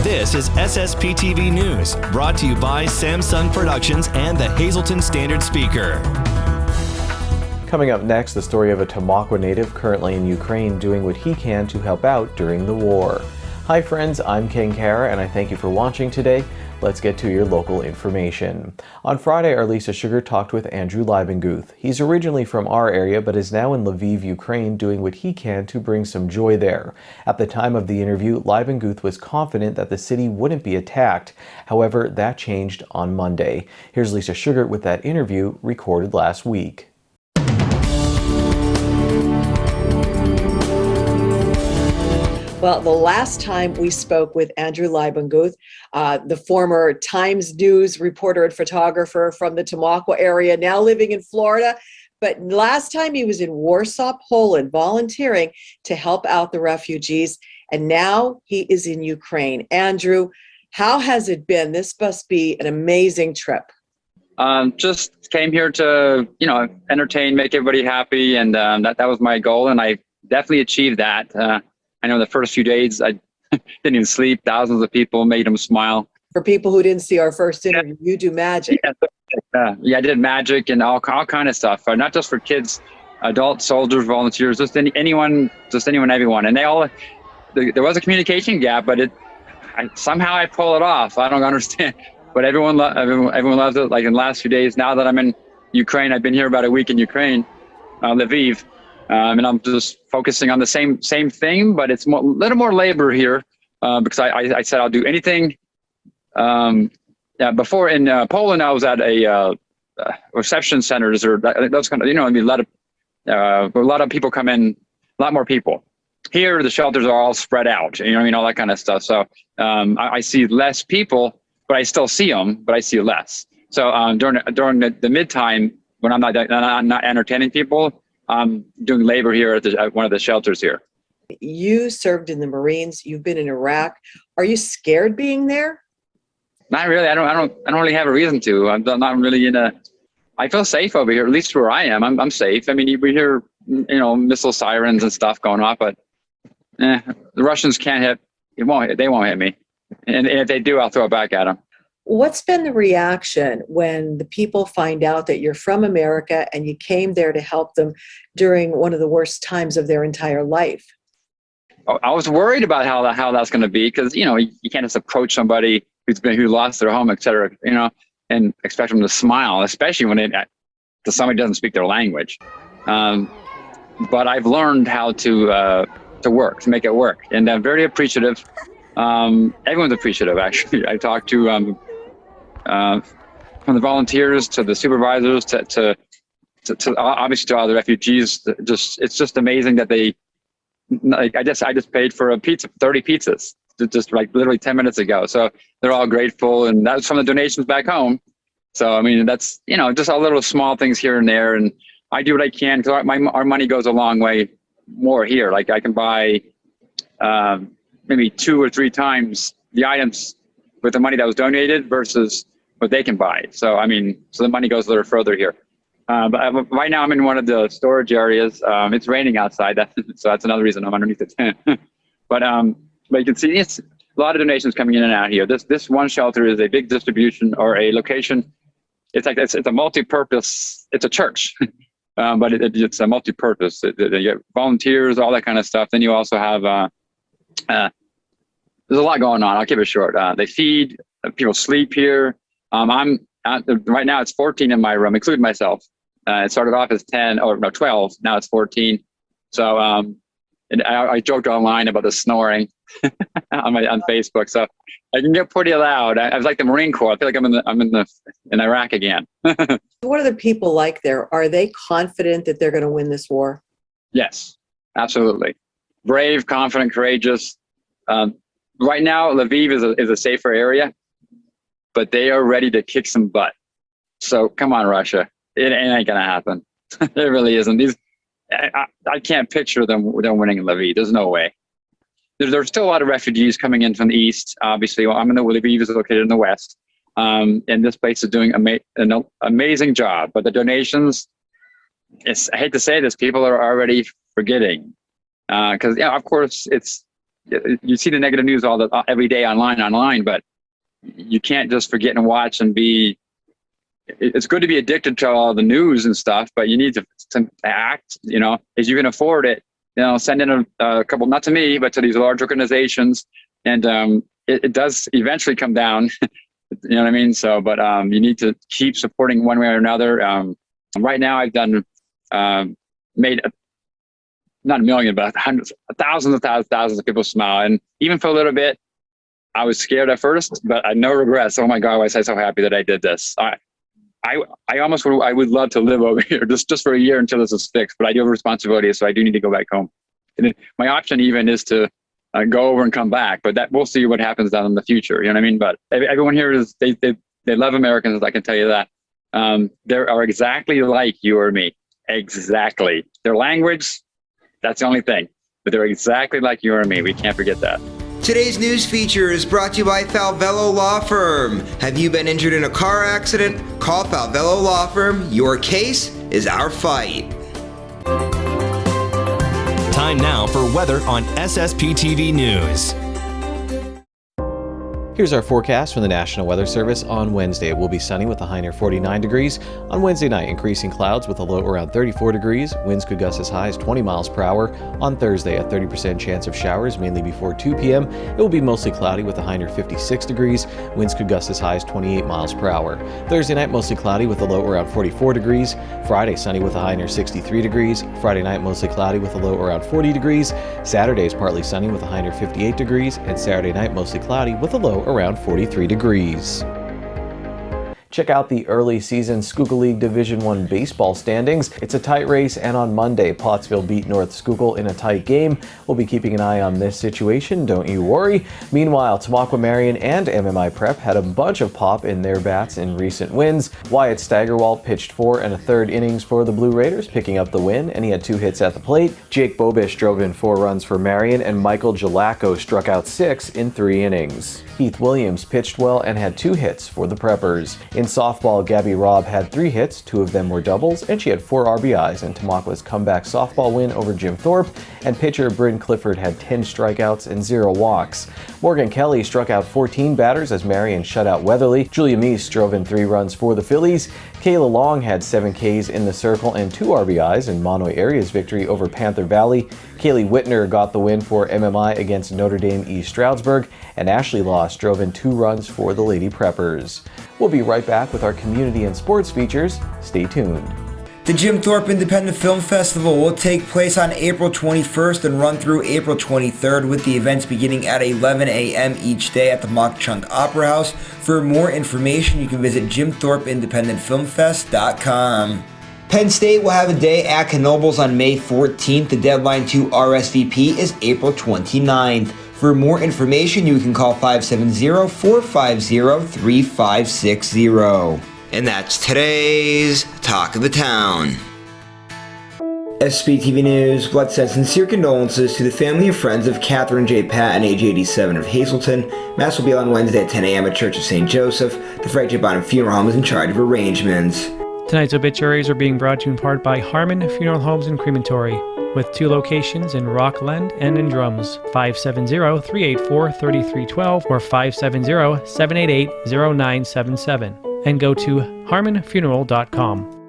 This is SSPTV News, brought to you by Samsung Productions and the Hazleton Standard Speaker. Coming up next, the story of a Tamaqua native currently in Ukraine doing what he can to help out during the war. Hi friends, I'm King Kara and I thank you for watching today. Let's get to your local information. On Friday, our Lisa Sugar talked with Andrew Leibenguth. He's originally from our area but is now in Lviv, Ukraine, doing what he can to bring some joy there. At the time of the interview, Leibenguth was confident that the city wouldn't be attacked. However, that changed on Monday. Here's Lisa Sugar with that interview recorded last week. Well, the last time we spoke with Andrew Leibenguth, the former Times News reporter and photographer from the Tamaqua area, now living in Florida. But last time he was in Warsaw, Poland, volunteering to help out the refugees. And now he is in Ukraine. Andrew, how has it been? This must be an amazing trip. Just came here to, entertain, make everybody happy. And that was my goal. And I definitely achieved that. I know the first few days I didn't even sleep. Thousands of people, made them smile. For people who didn't see our first interview, you do magic. Yeah, I did magic and all kind of stuff. Not just for kids, adults, soldiers, volunteers, just anyone, everyone. And there was a communication gap, but somehow I pull it off. I don't understand, but everyone loves it. Like in the last few days, now that I'm in Ukraine, I've been here about a week in Ukraine, Lviv. And I'm just focusing on the same thing, but it's a little more labor here because I said I'll do anything. Before in Poland, I was at a reception centers or those kind of, a lot of people come in, a lot more people. Here, the shelters are all spread out, all that kind of stuff. So I see less people, but I still see them, but I see less. So during the mid-time, when I'm not entertaining people, I'm doing labor here at one of the shelters here. You served in the Marines. You've been in Iraq. Are you scared being there? Not really. I don't really have a reason to. I'm not really I feel safe over here, at least where I am. I'm safe. I mean, we hear, missile sirens and stuff going off, but the Russians can't hit. They won't hit me. And if they do, I'll throw it back at them. What's been the reaction when the people find out that you're from America and you came there to help them during one of the worst times of their entire life? I was worried about how that's going to be because, you can't just approach somebody who lost their home, et cetera, and expect them to smile, especially when somebody doesn't speak their language. But I've learned how to work, to make it work. And I'm very appreciative. Everyone's appreciative, actually. I talked to from the volunteers to the supervisors to obviously to all the refugees. It's just amazing that I just paid for a pizza, 30 pizzas, just like literally 10 minutes ago. So they're all grateful, and that's from the donations back home. So I mean, that's just all little small things here and there, and I do what I can because our money goes a long way more here. Like I can buy maybe 2 or 3 times the items with the money that was donated versus what they can buy. So, so the money goes a little further here. But right now I'm in one of the storage areas. It's raining outside, so that's another reason I'm underneath the tent. But you can see it's a lot of donations coming in and out here. This one shelter is a big distribution or a location. It's a multi-purpose, it's a church. But it's a multi-purpose. You get volunteers, all that kind of stuff. Then you also have there's a lot going on. I'll keep it short. They feed, people sleep here. Right now it's 14 in my room, including myself. It started off as 12. Now it's 14. So and I joked online about the snoring on Facebook. So I can get pretty loud. I was like the Marine Corps. I feel like I'm in Iraq again. What are the people like there? Are they confident that they're going to win this war? Yes, absolutely. Brave, confident, courageous. Right now, Lviv is a safer area, but they are ready to kick some butt. So come on, Russia. It ain't going to happen. It really isn't. I can't picture them winning in Lviv. There's no way. There's still a lot of refugees coming in from the east. Obviously, Lviv is located in the west. And this place is doing an amazing job. But the donations, I hate to say this, people are already forgetting. Because of course, you see the negative news every day online, but you can't just forget and watch and be. It's good to be addicted to all the news and stuff, but you need to act. As you can afford it. Send in a couple, not to me, but to these large organizations, and it does eventually come down. You know what I mean? So, but you need to keep supporting one way or another. Right now, I've done made not a million, but thousands of people smile. And even for a little bit, I was scared at first, but I no regrets. Oh my God, I was so happy that I did this. I would love to live over here just for a year until this is fixed, but I do have responsibilities, so I do need to go back home. And my option even is to go over and come back, but that we'll see what happens down in the future. You know what I mean? But everyone here they love Americans. I can tell you that. They are exactly like you or me. Exactly. Their language, that's the only thing. But they're exactly like you or me. We can't forget that. Today's news feature is brought to you by Falvello Law Firm. Have you been injured in a car accident? Call Falvello Law Firm. Your case is our fight. Time now for weather on SSPTV News. Here's our forecast from the National Weather Service. On Wednesday, it will be sunny with a high near 49 degrees. On Wednesday night, increasing clouds with a low around 34 degrees. Winds could gust as high as 20 miles per hour. On Thursday, a 30% chance of showers, mainly before 2 p.m. It will be mostly cloudy with a high near 56 degrees. Winds could gust as high as 28 miles per hour. Thursday night, mostly cloudy with a low around 44 degrees. Friday, sunny with a high near 63 degrees. Friday night, mostly cloudy with a low around 40 degrees. Saturday is partly sunny with a high near 58 degrees. And Saturday night, mostly cloudy with a low around 43 degrees. Check out the early season Schuylkill League Division I baseball standings. It's a tight race, and on Monday, Pottsville beat North Schuylkill in a tight game. We'll be keeping an eye on this situation, don't you worry. Meanwhile, Tamaqua Marion and MMI Prep had a bunch of pop in their bats in recent wins. Wyatt Steigerwalt pitched 4 1/3 innings for the Blue Raiders, picking up the win, and he had 2 hits at the plate. Jake Bobish drove in 4 runs for Marion, and Michael Jalacco struck out 6 in 3 innings. Heath Williams pitched well and had 2 hits for the Preppers. In softball, Gabby Robb had 3 hits, 2 of them were doubles, and she had 4 RBIs in Tamaqua's comeback softball win over Jim Thorpe, and pitcher Bryn Clifford had 10 strikeouts and 0 walks. Morgan Kelly struck out 14 batters as Marion shut out Weatherly. Julia Meese drove in 3 runs for the Phillies. Kayla Long had 7 Ks in the circle and 2 RBIs in Monoy Area's victory over Panther Valley. Kaylee Whitner got the win for MMI against Notre Dame East Stroudsburg, and Ashley Loss drove in 2 runs for the Lady Preppers. We'll be right back with our community and sports features. Stay tuned. The Jim Thorpe Independent Film Festival will take place on April 21st and run through April 23rd, with the events beginning at 11 a.m. each day at the Mock Chunk Opera House. For more information, you can visit jimthorpeindependentfilmfest.com. Penn State will have a day at Knoebels on May 14th. The deadline to RSVP is April 29th. For more information, you can call 570-450-3560. And that's today's Talk of the Town. SSPTV News would like to send sincere condolences to the family and friends of Catherine J. Patton, age 87, of Hazleton. Mass will be on Wednesday at 10 a.m. at Church of St. Joseph. The Frank J. Bonham Funeral Home is in charge of arrangements. Tonight's obituaries are being brought to you in part by Harmon Funeral Homes and Crematory, with 2 locations in Rockland and in Drums, 570-384-3312 or 570-788-0977, and go to harmonfuneral.com.